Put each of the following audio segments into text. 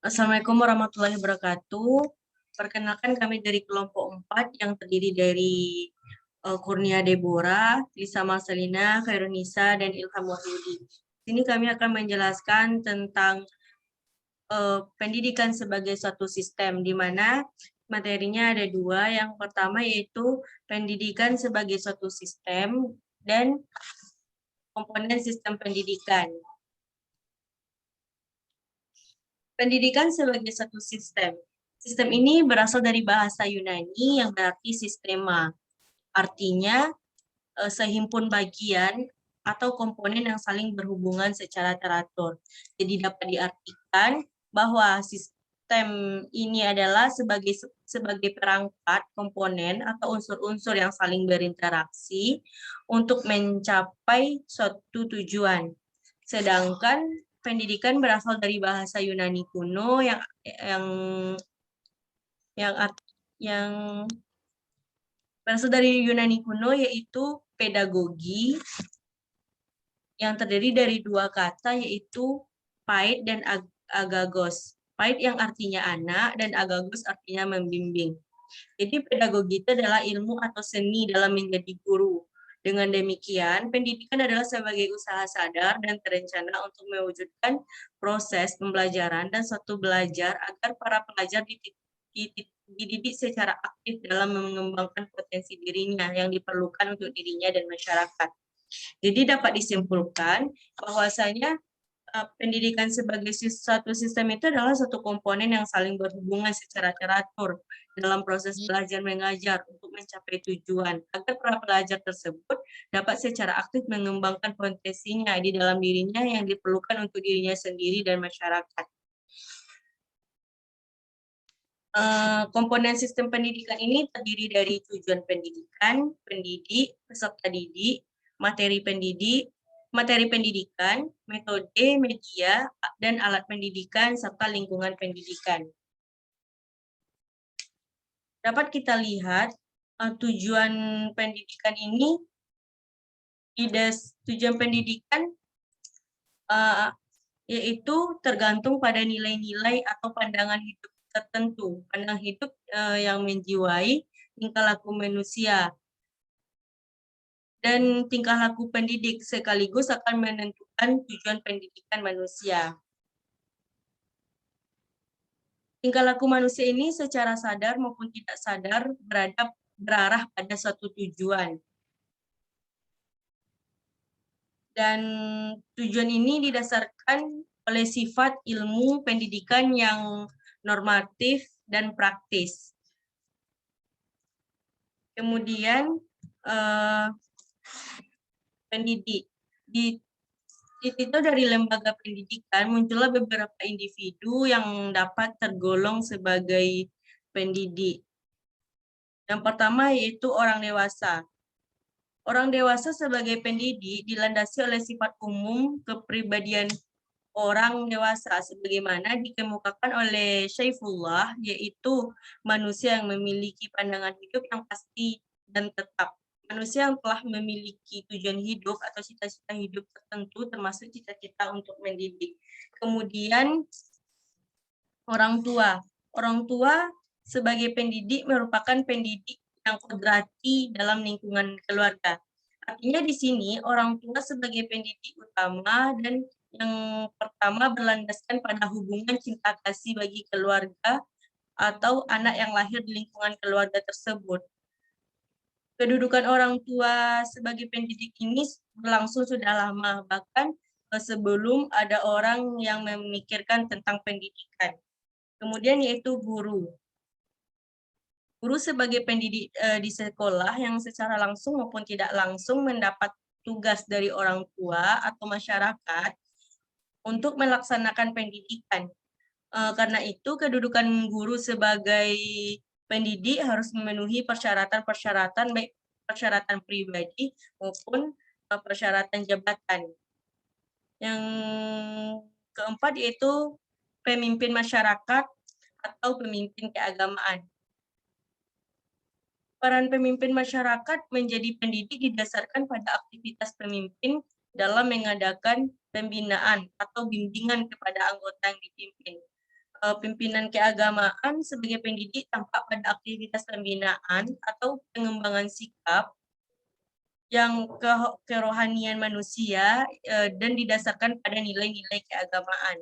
Assalamualaikum warahmatullahi wabarakatuh. Perkenalkan kami dari kelompok 4 yang terdiri dari Kurnia Deborah, Lisa Marcelina, Khairunisa, dan Ilham Wahyudi. Sini kami akan menjelaskan tentang pendidikan sebagai suatu sistem, di mana materinya ada dua. Yang pertama yaitu pendidikan sebagai suatu sistem dan komponen sistem pendidikan. Pendidikan sebagai satu sistem. Sistem ini berasal dari bahasa Yunani yang berarti sistema. Artinya sehimpun bagian atau komponen yang saling berhubungan secara teratur. Jadi dapat diartikan bahwa sistem ini adalah sebagai perangkat komponen atau unsur-unsur yang saling berinteraksi untuk mencapai suatu tujuan. Sedangkan pendidikan berasal dari bahasa Yunani kuno yang berasal dari Yunani kuno, yaitu pedagogi, yang terdiri dari dua kata, yaitu pait dan agagos. Pait yang artinya anak dan agagos artinya membimbing. Jadi pedagogi itu adalah ilmu atau seni dalam menjadi guru. Dengan demikian, pendidikan adalah sebagai usaha sadar dan terencana untuk mewujudkan proses pembelajaran dan suatu belajar agar para pelajar dididik secara aktif dalam mengembangkan potensi dirinya yang diperlukan untuk dirinya dan masyarakat. Jadi dapat disimpulkan bahwasanya pendidikan sebagai suatu sistem itu adalah satu komponen yang saling berhubungan secara teratur dalam proses belajar mengajar untuk mencapai tujuan, agar para pelajar tersebut dapat secara aktif mengembangkan potensinya di dalam dirinya yang diperlukan untuk dirinya sendiri dan masyarakat. Komponen sistem pendidikan ini terdiri dari tujuan pendidikan, pendidik, peserta didik, materi pendidikan, metode, media, dan alat pendidikan, serta lingkungan pendidikan. Dapat kita lihat tujuan pendidikan ini, tujuan pendidikan yaitu tergantung pada nilai-nilai atau pandangan hidup tertentu, pandangan hidup yang menjiwai tingkah laku manusia. Dan tingkah laku pendidik sekaligus akan menentukan tujuan pendidikan manusia. Tingkah laku manusia ini secara sadar maupun tidak sadar berarah pada suatu tujuan. Dan tujuan ini didasarkan oleh sifat ilmu pendidikan yang normatif dan praktis. Kemudian pendidik. Di itu dari lembaga pendidikan muncullah beberapa individu yang dapat tergolong sebagai pendidik. Yang pertama yaitu orang dewasa. Orang dewasa sebagai pendidik dilandasi oleh sifat umum kepribadian orang dewasa sebagaimana dikemukakan oleh Syaifullah, yaitu manusia yang memiliki pandangan hidup yang pasti dan tetap. Manusia yang telah memiliki tujuan hidup atau cita-cita hidup tertentu, termasuk cita-cita untuk mendidik. Kemudian orang tua. Orang tua sebagai pendidik merupakan pendidik yang kodrati dalam lingkungan keluarga. Artinya di sini orang tua sebagai pendidik utama dan yang pertama berlandaskan pada hubungan cinta kasih bagi keluarga atau anak yang lahir di lingkungan keluarga tersebut. Kedudukan orang tua sebagai pendidik ini berlangsung sudah lama, bahkan sebelum ada orang yang memikirkan tentang pendidikan. Kemudian yaitu guru. Guru sebagai pendidik di sekolah yang secara langsung maupun tidak langsung mendapat tugas dari orang tua atau masyarakat untuk melaksanakan pendidikan. Karena itu kedudukan guru sebagai pendidik harus memenuhi persyaratan-persyaratan, baik persyaratan pribadi maupun persyaratan jabatan. Yang keempat yaitu pemimpin masyarakat atau pemimpin keagamaan. Peran pemimpin masyarakat menjadi pendidik didasarkan pada aktivitas pemimpin dalam mengadakan pembinaan atau bimbingan kepada anggota yang dipimpin. pimpinan keagamaan sebagai pendidik tampak pada aktivitas pembinaan atau pengembangan sikap yang kerohanian manusia dan didasarkan pada nilai-nilai keagamaan.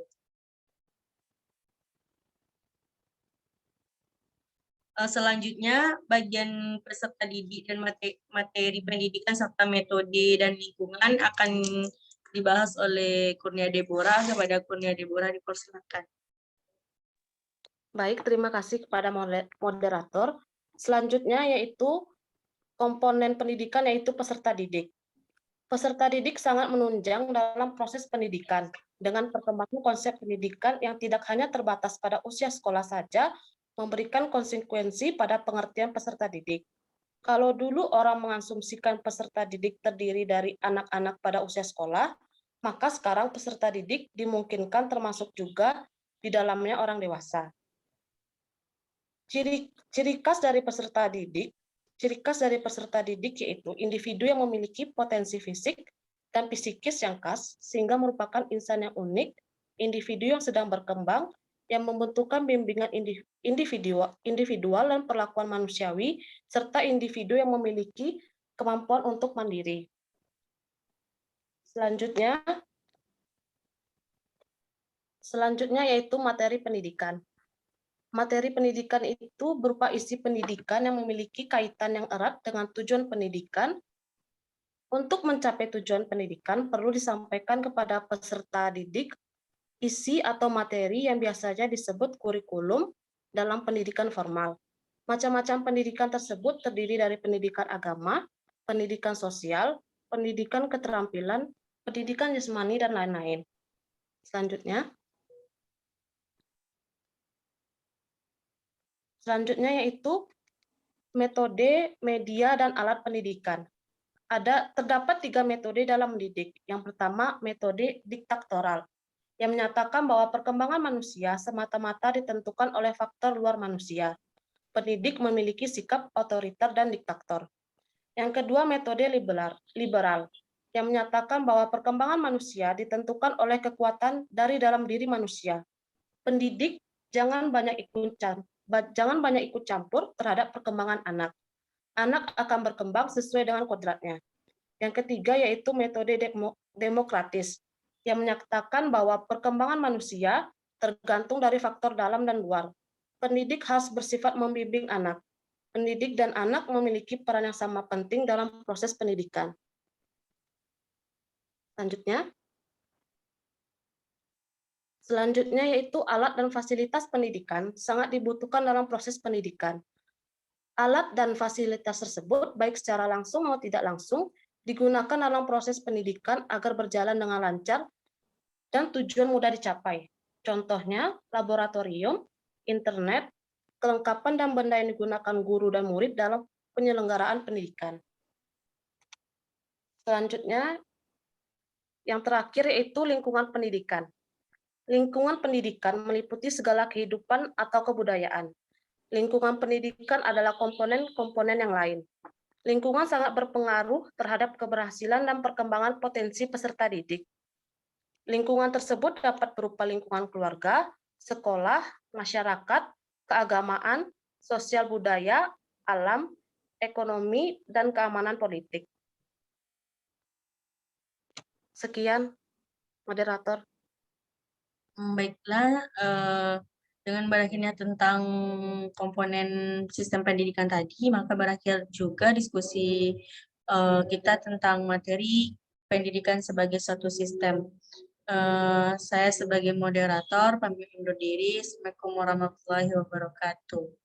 Selanjutnya, bagian peserta didik dan materi pendidikan serta metode dan lingkungan akan dibahas oleh Kurnia Deborah. Kepada Kurnia Deborah dipersilakan. Baik, terima kasih kepada moderator. Selanjutnya yaitu komponen pendidikan yaitu peserta didik. Peserta didik sangat menunjang dalam proses pendidikan dengan perkembangan konsep pendidikan yang tidak hanya terbatas pada usia sekolah saja, memberikan konsekuensi pada pengertian peserta didik. Kalau dulu orang mengasumsikan peserta didik terdiri dari anak-anak pada usia sekolah, maka sekarang peserta didik dimungkinkan termasuk juga di dalamnya orang dewasa. Ciri khas dari peserta didik yaitu individu yang memiliki potensi fisik dan psikis yang khas sehingga merupakan insan yang unik, individu yang sedang berkembang, yang membentukkan bimbingan individual dan perlakuan manusiawi, serta individu yang memiliki kemampuan untuk mandiri. Selanjutnya yaitu materi pendidikan. Materi pendidikan itu berupa isi pendidikan yang memiliki kaitan yang erat dengan tujuan pendidikan. Untuk mencapai tujuan pendidikan, perlu disampaikan kepada peserta didik isi atau materi yang biasanya disebut kurikulum dalam pendidikan formal. Macam-macam pendidikan tersebut terdiri dari pendidikan agama, pendidikan sosial, pendidikan keterampilan, pendidikan jasmani, dan lain-lain. Selanjutnya yaitu metode, media, dan alat pendidikan. Terdapat 3 metode dalam mendidik. Yang pertama, metode diktatorial, yang menyatakan bahwa perkembangan manusia semata-mata ditentukan oleh faktor luar manusia. Pendidik memiliki sikap otoriter dan diktator. Yang kedua, metode liberal, yang menyatakan bahwa perkembangan manusia ditentukan oleh kekuatan dari dalam diri manusia. Pendidik jangan banyak ikut campur terhadap perkembangan anak. Anak akan berkembang sesuai dengan kodratnya. Yang ketiga yaitu metode demokratis, yang menyatakan bahwa perkembangan manusia tergantung dari faktor dalam dan luar. Pendidik harus bersifat membimbing anak. Pendidik dan anak memiliki peran yang sama penting dalam proses pendidikan. Selanjutnya yaitu alat dan fasilitas pendidikan sangat dibutuhkan dalam proses pendidikan. Alat dan fasilitas tersebut, baik secara langsung maupun tidak langsung, digunakan dalam proses pendidikan agar berjalan dengan lancar dan tujuan mudah dicapai. Contohnya, laboratorium, internet, kelengkapan dan benda yang digunakan guru dan murid dalam penyelenggaraan pendidikan. Selanjutnya, yang terakhir yaitu lingkungan pendidikan. Lingkungan pendidikan meliputi segala kehidupan atau kebudayaan. Lingkungan pendidikan adalah komponen-komponen yang lain. Lingkungan sangat berpengaruh terhadap keberhasilan dan perkembangan potensi peserta didik. Lingkungan tersebut dapat berupa lingkungan keluarga, sekolah, masyarakat, keagamaan, sosial budaya, alam, ekonomi, dan keamanan politik. Sekian, moderator. Baiklah, dengan berakhirnya tentang komponen sistem pendidikan tadi, maka berakhir juga diskusi kita tentang materi pendidikan sebagai satu sistem. Saya sebagai moderator pamit undur diri. Assalamualaikum warahmatullahi wabarakatuh.